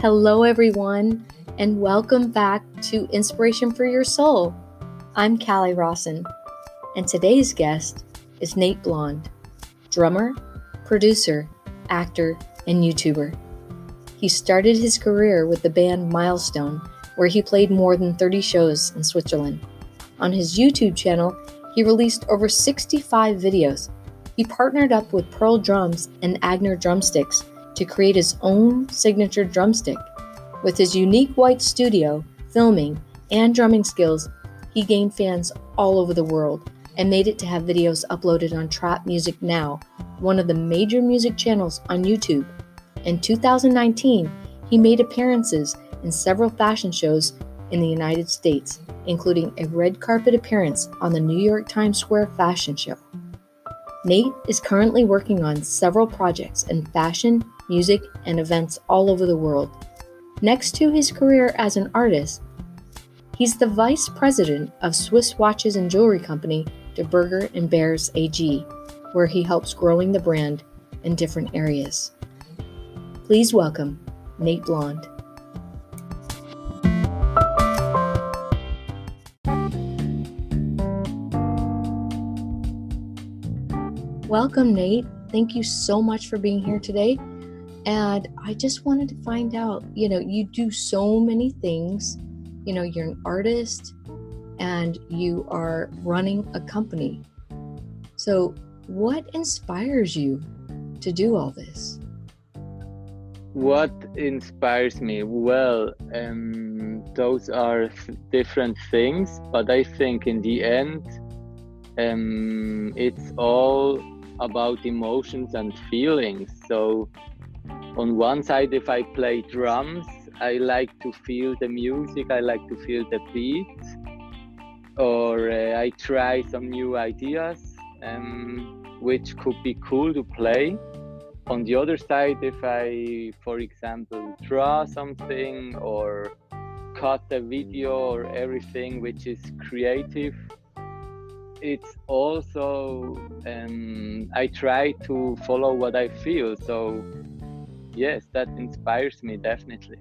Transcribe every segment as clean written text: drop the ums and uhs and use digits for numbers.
Hello, everyone, and welcome back to Inspiration for Your Soul. I'm Callie Rawson, and today's guest is Nate Blonde, drummer, producer, actor, and YouTuber. He started his career with the band Milestone, where he played more than 30 shows in Switzerland. On his YouTube channel, he released over 65 videos. He partnered up with Pearl Drums and Agner Drumsticks to create his own signature drumstick. With his unique white studio, filming, and drumming skills, he gained fans all over the world and made it to have videos uploaded on Trap Music Now, one of the major music channels on YouTube. In 2019, he made appearances in several fashion shows in the United States, including a red carpet appearance on the New York Times Square fashion show. Nate is currently working on several projects in fashion, music, and events all over the world. Next to his career as an artist, he's the vice president of Swiss watches and jewelry company De Burger and Bears AG, where he helps growing the brand in different areas. Please welcome Nate Blonde. Welcome, Nate. Thank you so much for being here today. And I just wanted to find out, you do so many things. You're an artist and you are running a company. So what inspires you to do all this? What inspires me? Well, those are different things, but I think in the end, it's all about emotions and feelings. So on one side, if I play drums, I like to feel the music, I like to feel the beat, or I try some new ideas, which could be cool to play. On the other side, if I, for example, draw something or cut a video or everything which is creative, it's also, I try to follow what I feel. So yes, that inspires me definitely.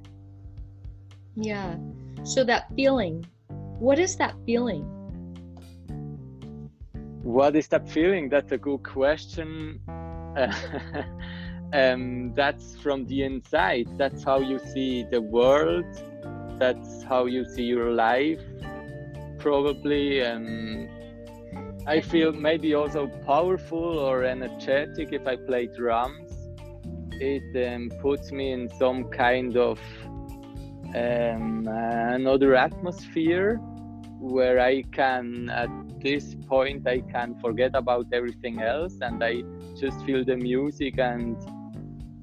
Yeah. So that feeling, what is that feeling? What is that feeling? That's a good question. That's from the inside. That's how you see the world. That's how you see your life, probably. I feel maybe also powerful or energetic if I play drums. It puts me in some kind of another atmosphere where I can, at this point, I can forget about everything else and I just feel the music and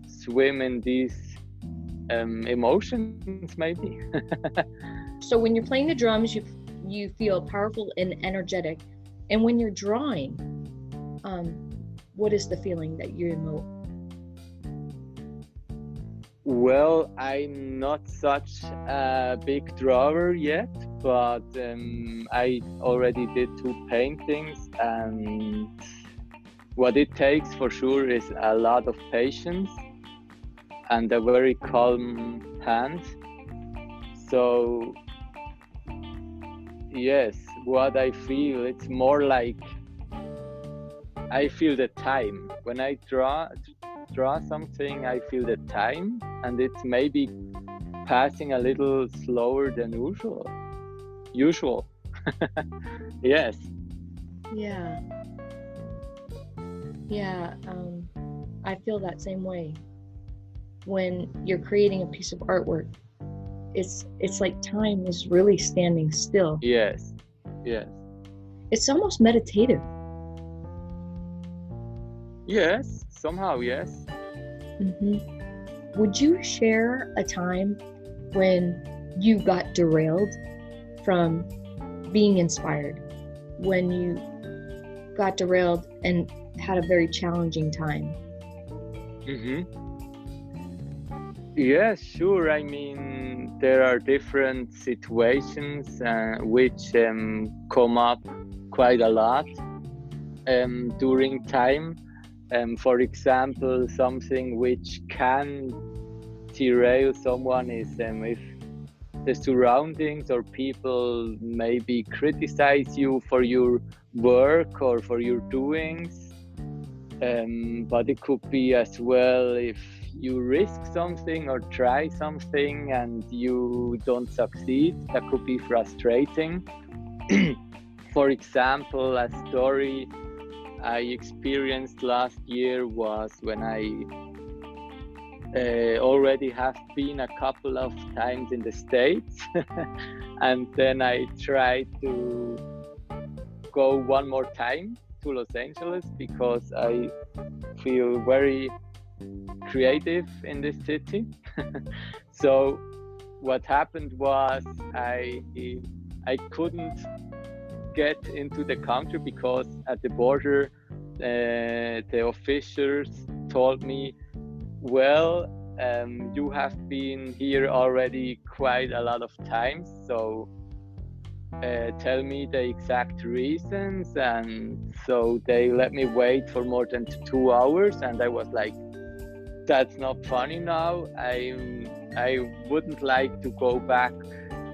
swim in these emotions, maybe. So when you're playing the drums, you feel powerful and energetic. And when you're drawing, what is the feeling that you emote? Well, I'm not such a big drawer yet, but I already did 2 paintings, and what it takes for sure is a lot of patience and a very calm hand. So yes, what I feel, it's more like I feel the time. When I draw something, I feel the time, and it's maybe passing a little slower than usual. Yes. Yeah. I feel that same way. When you're creating a piece of artwork, it's like time is really standing still. Yes. It's almost meditative. Yes, somehow, yes. Mm-hmm. Would you share a time when you got derailed from being inspired? When you got derailed and had a very challenging time? Yes, sure. I mean, there are different situations which come up quite a lot during time. For example, something which can derail someone is if the surroundings or people maybe criticize you for your work or for your doings. But it could be as well if you risk something or try something and you don't succeed. That could be frustrating. For example, a story I experienced last year was when I already have been a couple of times in the States and then I tried to go one more time to Los Angeles because I feel very creative in this city. So what happened was I couldn't get into the country because at the border the officials told me, well, you have been here already quite a lot of times, so tell me the exact reasons. And so they let me wait for more than 2 hours, and I was like, that's not funny now. I wouldn't like to go back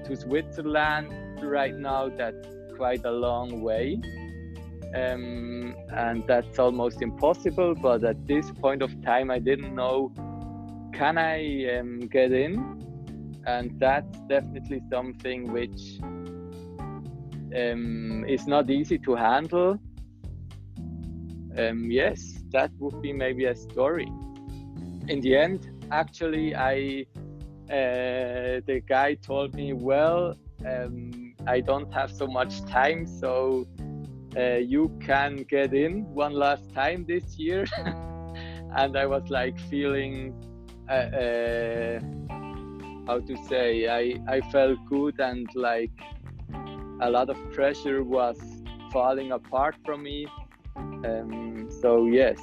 to Switzerland right now. That's quite a long way, and that's almost impossible. But at this point of time I didn't know, can I get in? And that's definitely something which is not easy to handle. Yes, that would be maybe a story. In the end, actually, the guy told me, well, I don't have so much time, so you can get in one last time this year. And I was like feeling, how to say, I felt good, and like a lot of pressure was falling apart from me. So yes,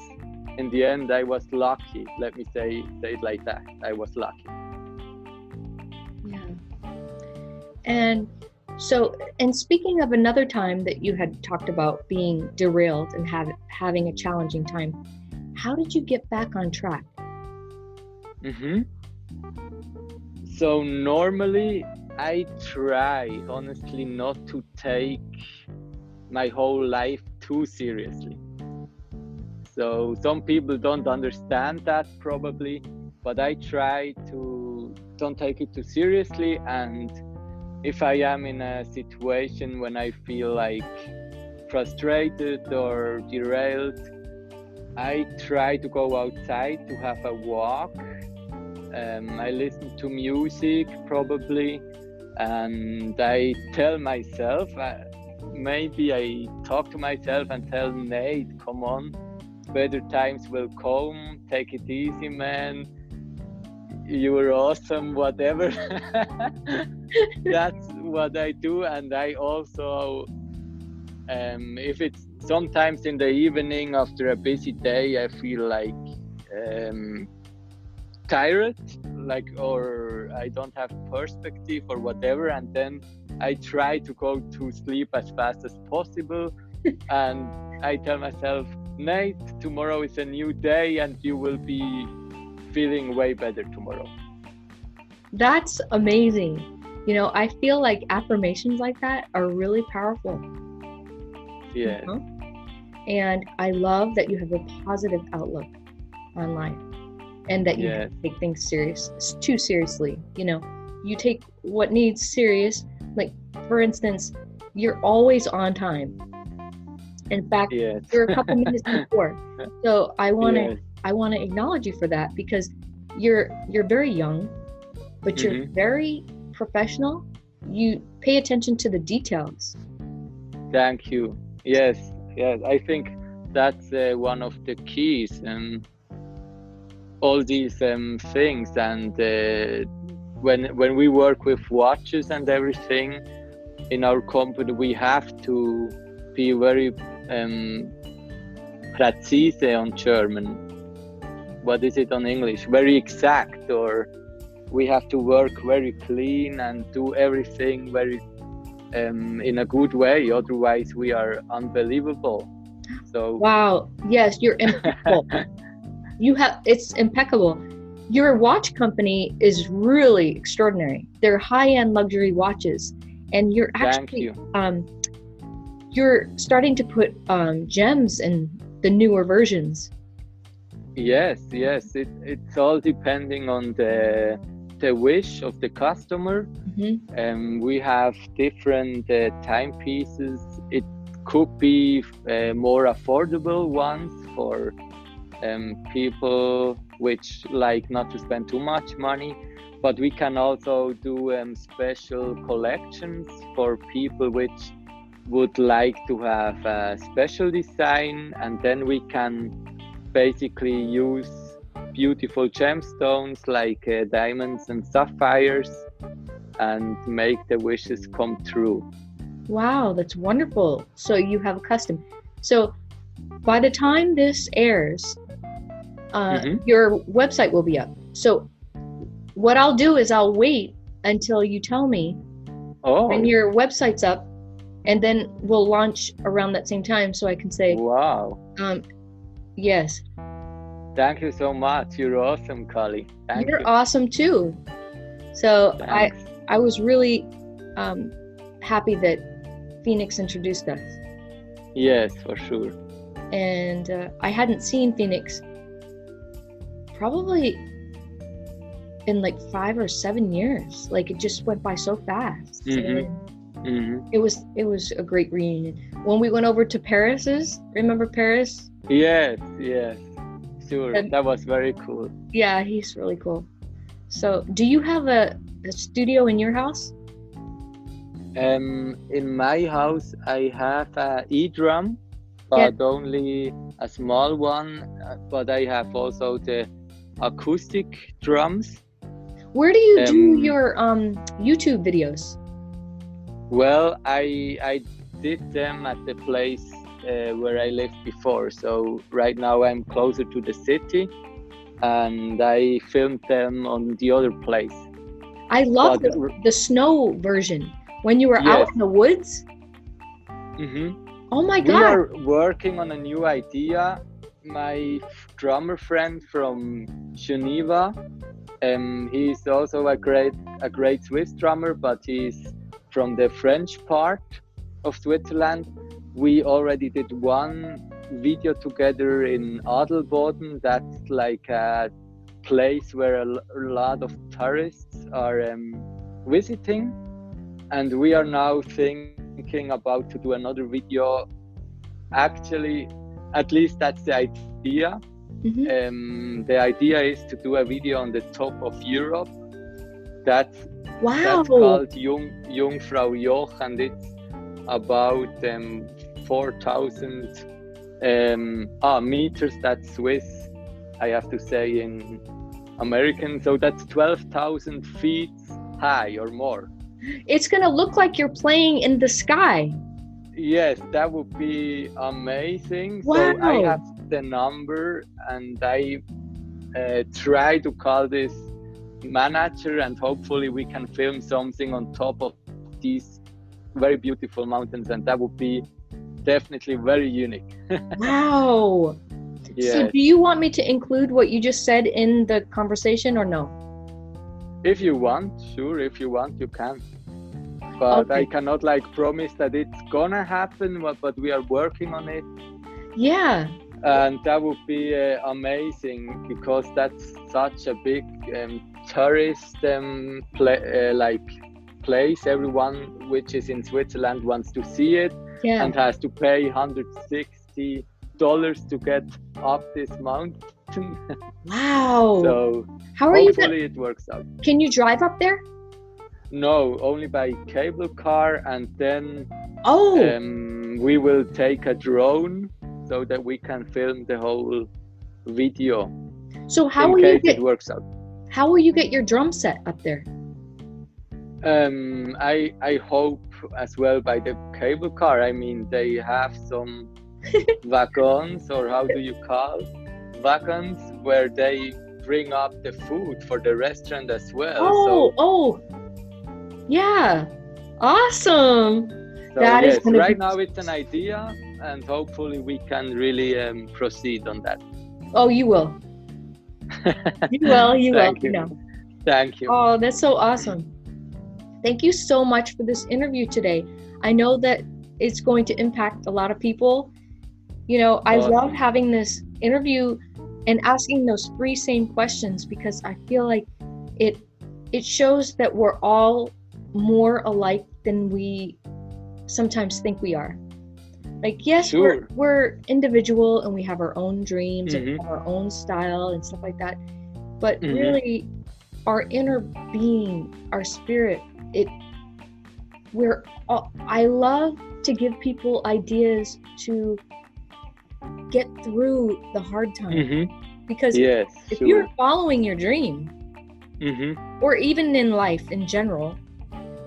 in the end I was lucky. Let me say it like that. I was lucky. Yeah. And so, and speaking of another time that you had talked about being derailed and having a challenging time, how did you get back on track? So normally I try honestly not to take my whole life too seriously. So some people don't understand that probably, but I try to don't take it too seriously. And if I am in a situation when I feel like frustrated or derailed, I try to go outside to have a walk. I listen to music probably, and I tell myself, maybe I talk to myself and tell Nate, come on, better times will come, take it easy, man, you were awesome, whatever. That's what I do. And I also, if it's sometimes in the evening after a busy day, I feel like tired, or I don't have perspective or whatever, and then I try to go to sleep as fast as possible. And I tell myself, Nate, tomorrow is a new day and you will be feeling way better tomorrow. That's amazing. You know, I feel like affirmations like that are really powerful. Yeah. And I love that you have a positive outlook on life, and that you don't take things too seriously. You know, you take what needs serious. Like, for instance, you're always on time. In fact, you're a couple minutes before. So I want to acknowledge you for that, because you're very young, but you're very professional. You pay attention to the details. Thank you. Yes. I think that's one of the keys. All these things, and when we work with watches and everything in our company, we have to be very präzise on German. What is it on English? Very exact, or we have to work very clean and do everything very in a good way. Otherwise, we are unbelievable. So wow, yes, you're impeccable. It's impeccable. your watch company is really extraordinary. They're high-end luxury watches, and you're Thank actually you. you're starting to put gems in the newer versions. Yes, yes. It's all depending on the wish of the customer. We have different timepieces. It could be more affordable ones for people which like not to spend too much money, but we can also do special collections for people which would like to have a special design, and then we can basically use beautiful gemstones like diamonds and sapphires and make the wishes come true. Wow, that's wonderful. So you have a custom. So by the time this airs, your website will be up. So what I'll do is I'll wait until you tell me when your website's up, and then we'll launch around that same time, so I can say, wow. Yes. Thank you so much. You're awesome, Kali. You're awesome too. So Thanks. I was really happy that Phoenix introduced us. Yes, for sure. And I hadn't seen Phoenix probably in like 5 or 7 years. Like, it just went by so fast. It was a great reunion. When we went over to Paris's, remember Paris? Yes, sure. And that was very cool. Yeah, he's really cool. So, do you have a studio in your house? In my house, I have an e-drum, but only a small one. But I have also the acoustic drums. Where do you do your YouTube videos? Well, I did them at the place where I lived before. So right now I'm closer to the city, and I filmed them on the other place. I love the snow version when you were out in the woods. Oh my God! We are working on a new idea. My drummer friend from Geneva, he's also a great Swiss drummer, but he's from the French part of Switzerland. We already did one video together in Adelboden. That's like a place where a lot of tourists are visiting, and we are now thinking about to do another video. Actually, at least that's the idea. The idea is to do a video on the top of Europe. That's called Jungfrau Joch, and it's about 4,000 meters. That's Swiss, I have to say, in American. So that's 12,000 feet high or more. It's gonna look like you're playing in the sky. Yes, that would be amazing. Wow. So I have the number, and I try to call this manager, and hopefully we can film something on top of these very beautiful mountains, and that would be definitely very unique. Wow. Yes. So do you want me to include what you just said in the conversation or no? If you want, sure. If you want, you can. But I cannot promise that it's gonna happen, but we are working on it. Yeah. And that would be amazing, because that's such a big tourist place. Everyone which is in Switzerland wants to see it, and has to pay $160 to get up this mountain. Wow. So how are hopefully it works out. Can you drive up there? No, only by cable car, and then we will take a drone so that we can film the whole video. So how will it works out? How will you get your drum set up there? I hope as well by the cable car. I mean, they have some wagons, or how do you call wagons, where they bring up the food for the restaurant as well. Yeah, awesome. So that is right now it's an idea, and hopefully we can really proceed on that. Oh, you will. You will, you will. Thank you. No. Thank you. Oh, that's so awesome. Thank you so much for this interview today. I know that it's going to impact a lot of people. You know, I love having this interview and asking those 3 same questions, because I feel like it shows that we're all more alike than we sometimes think we are. Like, yes, Sure. we're individual and we have our own dreams and we Mhm. have our own style and stuff like that. But Mhm. really, our inner being, our spirit, I love to give people ideas to get through the hard times. Mhm. Because Yes, if sure. you're following your dream, Mhm. or even in life in general,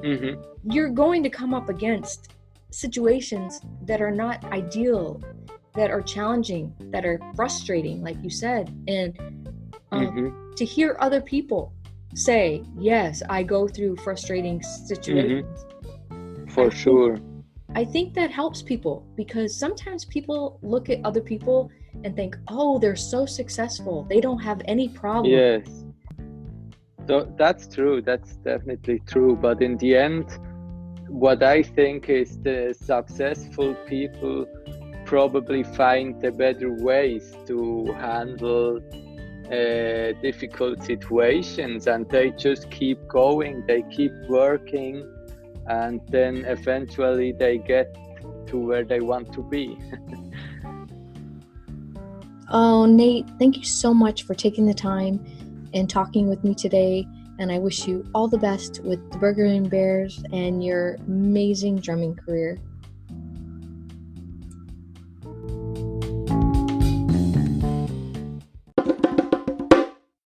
Mhm. you're going to come up against situations that are not ideal, that are challenging, that are frustrating, like you said. And Mhm. to hear other people say, yes, I go through frustrating situations. For sure. I think that helps people, because sometimes people look at other people and think, oh, they're so successful, they don't have any problem. Yes. So that's true. That's definitely true. But in the end, what I think is the successful people probably find the better ways to handle difficult situations, and they just keep going, they keep working, and then eventually they get to where they want to be. Oh, Nate, thank you so much for taking the time and talking with me today. And I wish you all the best with the Burger and Bears and your amazing drumming career.